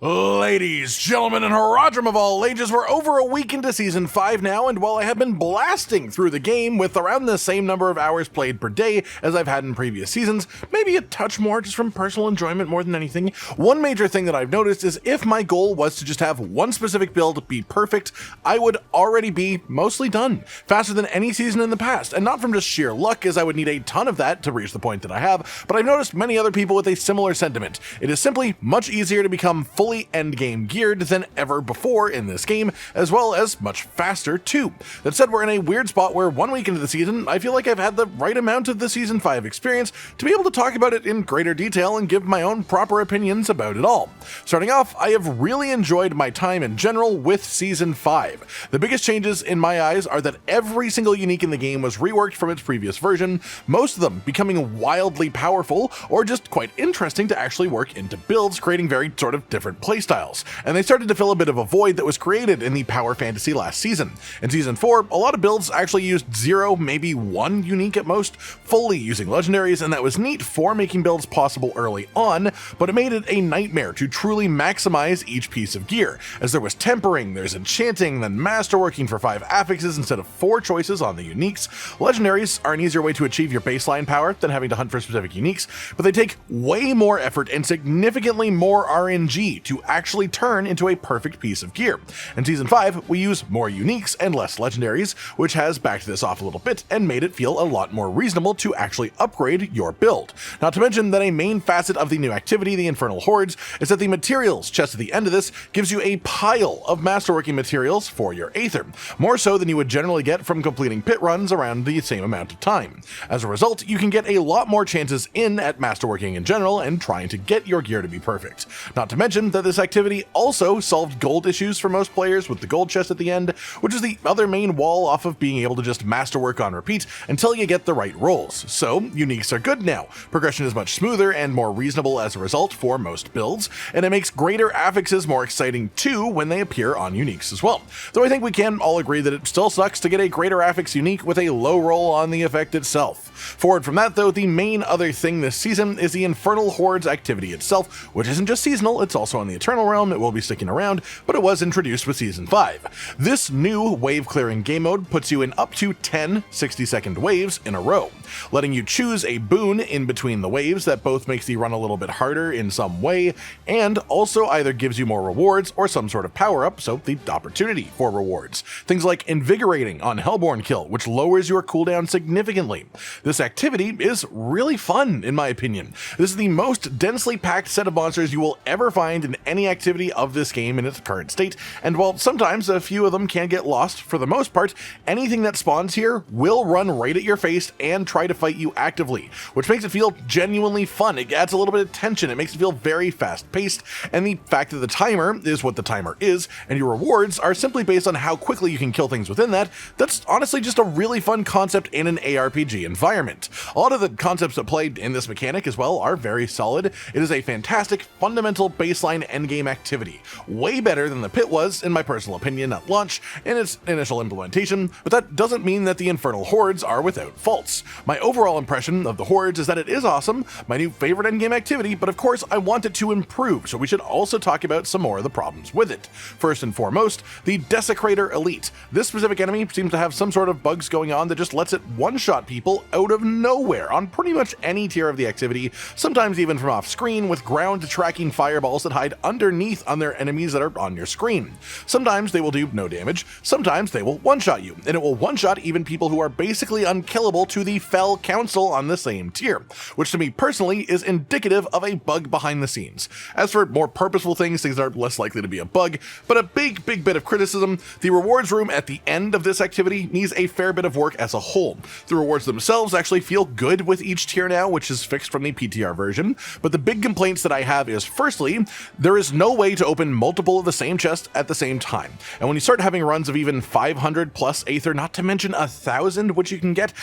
Ladies, gentlemen, and Haradrim of all ages, we're over a week into Season 5 now, and while I have been blasting through the game with around the same number of hours played per day as I've had in previous seasons, maybe a touch more just from personal enjoyment more than anything, one major thing that I've noticed is if my goal was to just have one specific build be perfect, I would already be mostly done, faster than any season in the past, and not from just sheer luck, as I would need a ton of that to reach the point that I have, but I've noticed many other people with a similar sentiment. It is simply much easier to become fully endgame geared than ever before in this game, as well as much faster too. That said, we're in a weird spot where 1 week into the season, I feel like I've had the right amount of the Season 5 experience to be able to talk about it in greater detail and give my own proper opinions about it all. Starting off, I have really enjoyed my time in general with Season 5. The biggest changes in my eyes are that every single unique in the game was reworked from its previous version, most of them becoming wildly powerful or just quite interesting to actually work into builds, creating very sort of different playstyles, and they started to fill a bit of a void that was created in the power fantasy last season. In Season 4, a lot of builds actually used 0, maybe 1 unique at most, fully using legendaries, and that was neat for making builds possible early on, but it made it a nightmare to truly maximize each piece of gear, as there was tempering, there's enchanting, then masterworking for 5 affixes instead of 4 choices on the uniques. Legendaries are an easier way to achieve your baseline power than having to hunt for specific uniques, but they take way more effort and significantly more RNG to actually turn into a perfect piece of gear. In Season 5, we use more uniques and less legendaries, which has backed this off a little bit and made it feel a lot more reasonable to actually upgrade your build. Not to mention that a main facet of the new activity, the infernal hordes, is that the materials chest at the end of this gives you a pile of masterworking materials for your Aether, more so than you would generally get from completing pit runs around the same amount of time. As a result, you can get a lot more chances in at masterworking in general and trying to get your gear to be perfect. Not to mention that this activity also solved gold issues for most players with the gold chest at the end, which is the other main wall off of being able to just masterwork on repeat until you get the right rolls. So, uniques are good now. Progression is much smoother and more reasonable as a result for most builds, and it makes greater affixes more exciting too when they appear on uniques as well. Though I think we can all agree that it still sucks to get a greater affix unique with a low roll on the effect itself. Forward from that though, the main other thing this season is the infernal hordes activity itself, which isn't just seasonal, it's also on the Eternal Realm. It will be sticking around, but it was introduced with Season 5. This new wave clearing game mode puts you in up to 10 60-second waves in a row, letting you choose a boon in between the waves that both makes the run a little bit harder in some way, and also either gives you more rewards or some sort of power-up, so the opportunity for rewards. Things like Invigorating on Hellborn Kill, which lowers your cooldown significantly. This activity is really fun, in my opinion. This is the most densely packed set of monsters you will ever find in any activity of this game in its current state, and while sometimes a few of them can get lost, for the most part, anything that spawns here will run right at your face and try to fight you actively, which makes it feel genuinely fun. It adds a little bit of tension, it makes it feel very fast-paced, and the fact that the timer is what the timer is, and your rewards are simply based on how quickly you can kill things within that, that's honestly just a really fun concept in an ARPG environment. A lot of the concepts that play in this mechanic as well are very solid. It is a fantastic, fundamental baseline endgame activity. Way better than the pit was, in my personal opinion, at launch in its initial implementation, but that doesn't mean that the infernal hordes are without faults. My overall impression of the hordes is that it is awesome, my new favorite endgame activity, but of course I want it to improve, so we should also talk about some more of the problems with it. First and foremost, the Desecrator Elite. This specific enemy seems to have some sort of bugs going on that just lets it one-shot people out of nowhere on pretty much any tier of the activity, sometimes even from off-screen with ground-tracking fireballs that hide underneath on their enemies that are on your screen. Sometimes they will do no damage, sometimes they will one-shot you, and it will one-shot even people who are basically unkillable to the Fell Council on the same tier, which to me personally is indicative of a bug behind the scenes. As for more purposeful things are less likely to be a bug, but a big bit of criticism, the rewards room at the end of this activity needs a fair bit of work as a whole. The rewards themselves actually feel good with each tier now, which is fixed from the PTR version, but the big complaints that I have is, firstly, there is no way to open multiple of the same chest at the same time, and when you start having runs of even 500 plus Aether, not to mention 1,000 which you can get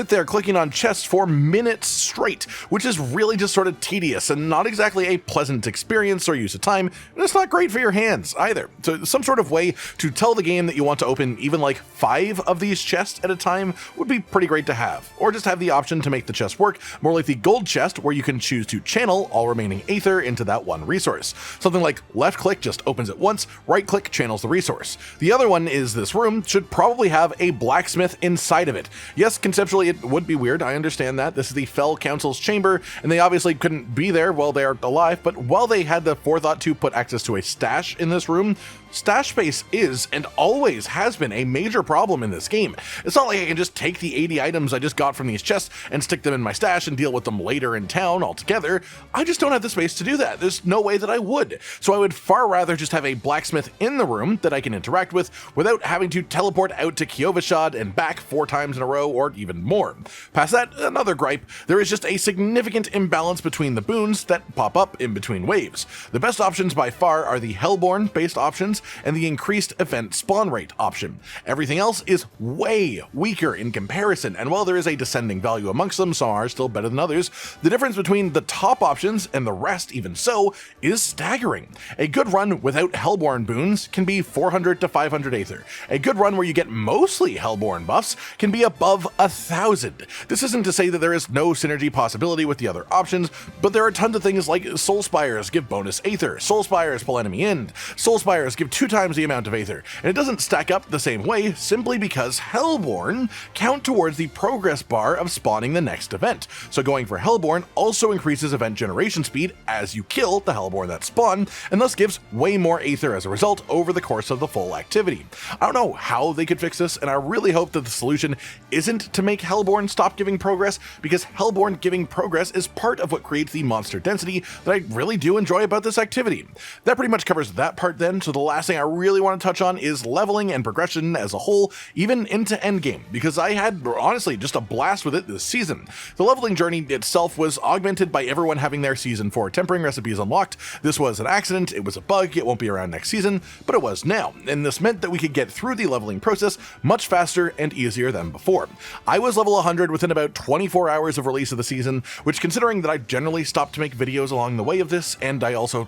sit there clicking on chests for minutes straight, which is really just sort of tedious and not exactly a pleasant experience or use of time, and it's not great for your hands either. So some sort of way to tell the game that you want to open even like 5 of these chests at a time would be pretty great to have, or just have the option to make the chest work more like the gold chest where you can choose to channel all remaining aether into that one resource. Something like left click just opens it once, right click channels the resource. The other one is this room should probably have a blacksmith inside of it. Yes, conceptually it would be weird, I understand that. This is the Fell Council's chamber, and they obviously couldn't be there while they're alive, but while they had the forethought to put access to a stash in this room, stash space is and always has been a major problem in this game. It's not like I can just take the 80 items I just got from these chests and stick them in my stash and deal with them later in town altogether. I just don't have the space to do that. There's no way that I would. So I would far rather just have a blacksmith in the room that I can interact with without having to teleport out to Kyovashad and back 4 times in a row or even more. Past that, another gripe, there is just a significant imbalance between the boons that pop up in between waves. The best options by far are the Hellborn based options and the increased event spawn rate option. Everything else is way weaker in comparison, and while there is a descending value amongst them, some are still better than others, the difference between the top options and the rest even so is staggering. A good run without Hellborn boons can be 400 to 500 aether. A good run where you get mostly Hellborn buffs can be above 1,000. This isn't to say that there is no synergy possibility with the other options, but there are tons of things like Soul Spires give bonus aether, Soul Spires pull enemy in, Soul Spires give 2 times the amount of aether, and it doesn't stack up the same way simply because Hellborn count towards the progress bar of spawning the next event. So going for Hellborn also increases event generation speed as you kill the Hellborn that spawn, and thus gives way more aether as a result over the course of the full activity. I don't know how they could fix this, and I really hope that the solution isn't to make Hellborn stop giving progress, because Hellborn giving progress is part of what creates the monster density that I really do enjoy about this activity. That pretty much covers that part then, so the last thing I really want to touch on is leveling and progression as a whole, even into endgame, because I had honestly just a blast with it this season. The leveling journey itself was augmented by everyone having their Season 4 tempering recipes unlocked. This was an accident, it was a bug, it won't be around next season, but it was now, and this meant that we could get through the leveling process much faster and easier than before. I was level 100 within about 24 hours of release of the season, which, considering that I generally stopped to make videos along the way of this, and I also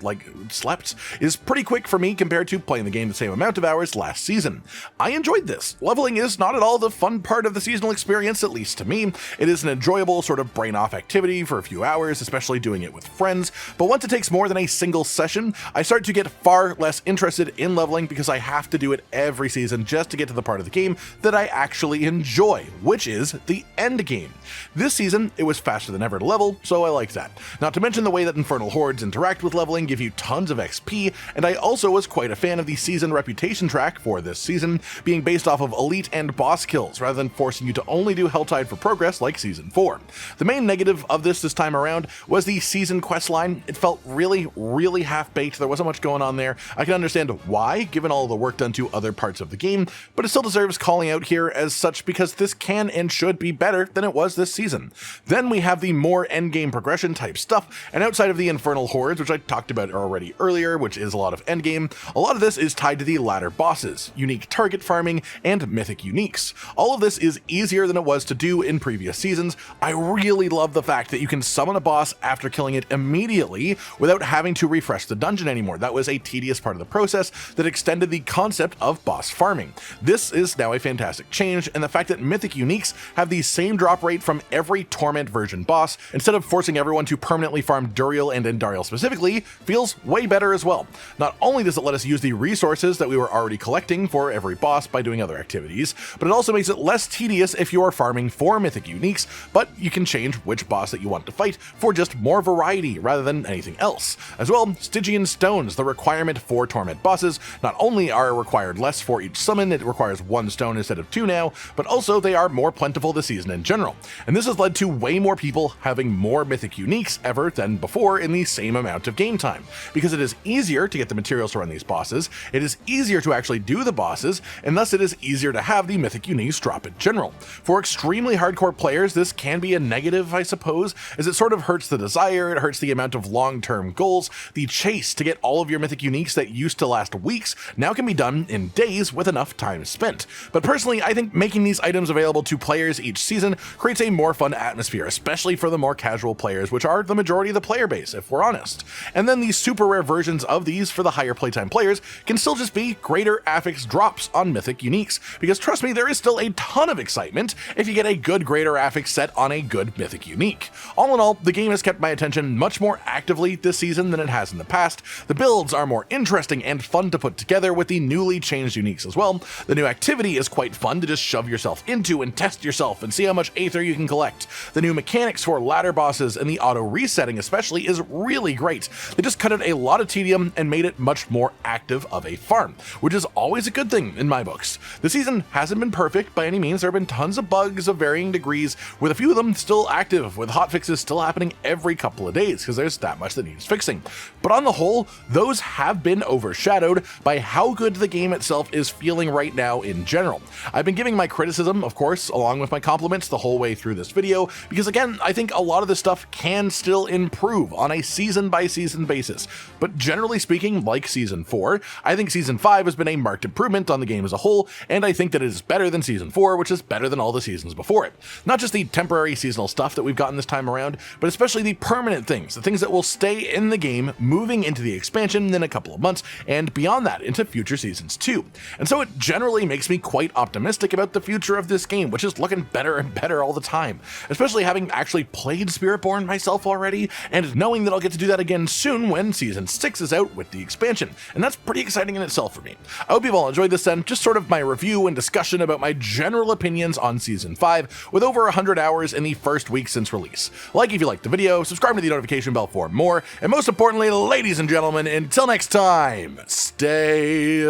slept, is pretty quick for me compared to playing the game the same amount of hours last season. I enjoyed this. Leveling is not at all the fun part of the seasonal experience, at least to me. It is an enjoyable sort of brain-off activity for a few hours, especially doing it with friends, but once it takes more than a single session, I start to get far less interested in leveling because I have to do it every season just to get to the part of the game that I actually enjoy, which is the end game. This season, it was faster than ever to level, so I liked that. Not to mention the way that infernal hordes interact with leveling give you tons of XP, and I also was quite a fan of the season reputation track for this season, being based off of elite and boss kills rather than forcing you to only do Helltide for progress like Season 4. The main negative of this time around was the season questline. It felt really half-baked. There wasn't much going on there. I can understand why, given all the work done to other parts of the game, but it still deserves calling out here as such because this can and should be better than it was this season. Then we have the more endgame progression type stuff, and outside of the infernal hordes, which I talked about already earlier, which is a lot of endgame, a lot of this is tied to the ladder bosses, unique target farming, and mythic uniques. All of this is easier than it was to do in previous seasons. I really love the fact that you can summon a boss after killing it immediately without having to refresh the dungeon anymore. That was a tedious part of the process that extended the concept of boss farming. This is now a fantastic change, and the fact that mythic uniques have the same drop rate from every Torment version boss, instead of forcing everyone to permanently farm Duriel and Endariel specifically, feels way better as well. Not only does it let us use the resources that we were already collecting for every boss by doing other activities, but it also makes it less tedious if you are farming for mythic uniques, but you can change which boss that you want to fight for just more variety rather than anything else. As well, Stygian Stones, the requirement for Torment bosses, not only are required less for each summon, it requires 1 stone instead of 2 now, but also they are more plentiful this season in general. And this has led to way more people having more mythic uniques ever than before in the same amount of game time, because it is easier to get the materials to run these bosses, bosses, it is easier to actually do the bosses, and thus it is easier to have the Mythic Uniques drop in general. For extremely hardcore players, this can be a negative, I suppose, as it sort of hurts the desire, it hurts the amount of long-term goals. The chase to get all of your Mythic Uniques that used to last weeks now can be done in days with enough time spent. But personally, I think making these items available to players each season creates a more fun atmosphere, especially for the more casual players, which are the majority of the player base, if we're honest. And then these super rare versions of these for the higher playtime players can still just be greater affix drops on Mythic Uniques, because trust me, there is still a ton of excitement if you get a good greater affix set on a good Mythic Unique. All in all, the game has kept my attention much more actively this season than it has in the past. The builds are more interesting and fun to put together with the newly changed Uniques as well. The new activity is quite fun to just shove yourself into and test yourself and see how much Aether you can collect. The new mechanics for ladder bosses and the auto resetting especially is really great. They just cut out a lot of tedium and made it much more active of a farm, which is always a good thing in my books. The season hasn't been perfect by any means. There have been tons of bugs of varying degrees, with a few of them still active, with hotfixes still happening every couple of days because there's that much that needs fixing. But on the whole, those have been overshadowed by how good the game itself is feeling right now in general. I've been giving my criticism, of course, along with my compliments the whole way through this video, because again, I think a lot of this stuff can still improve on a season by season basis. But generally speaking, like Season 4, I think Season 5 has been a marked improvement on the game as a whole, and I think that it is better than Season 4, which is better than all the seasons before it. Not just the temporary seasonal stuff that we've gotten this time around, but especially the permanent things, the things that will stay in the game moving into the expansion in a couple of months, and beyond that into future seasons too. And so it generally makes me quite optimistic about the future of this game, which is looking better and better all the time, especially having actually played Spiritborn myself already, and knowing that I'll get to do that again soon when Season 6 is out with the expansion, and that's pretty exciting in itself for me. I hope you've all enjoyed this then, just sort of my review and discussion about my general opinions on Season 5, with over 100 hours in the first week since release. Like if you liked the video, subscribe to the notification bell for more, and most importantly, ladies and gentlemen, until next time, stay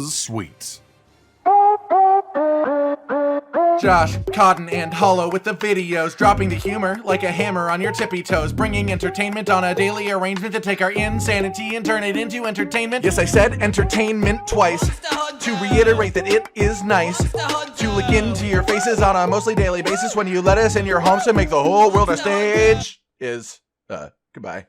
sweet. Josh, Cotton, and Hollow with the videos, dropping the humor like a hammer on your tippy toes, bringing entertainment on a daily arrangement to take our insanity and turn it into entertainment. Yes, I said entertainment twice, to reiterate that it is nice to look into your faces on a mostly daily basis when you let us in your homes to make the whole world a stage. Goodbye.